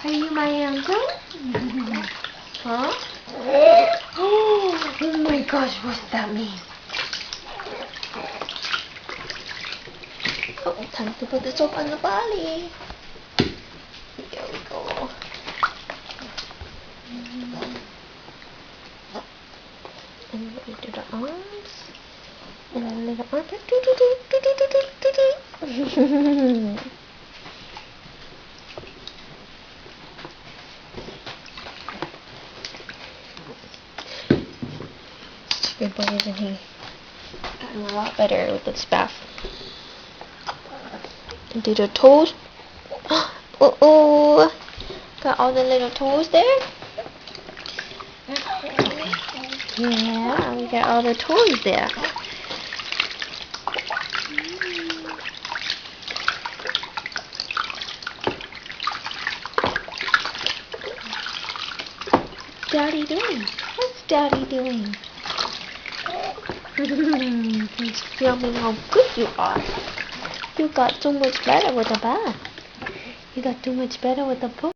Are you my angel? Huh? Oh my gosh, what's that mean? Oh, time to put the soap on the body. Here we go. And we do the arms. And then little arm. Good boy, isn't he? Gotten a lot better with this bath. And do the toes. Oh, got all the little toes there. Yeah, we got all the toys there. What's Daddy doing? What's Daddy doing? He's filming how good you are. You got so much better with the bath. You got too much better with the pool.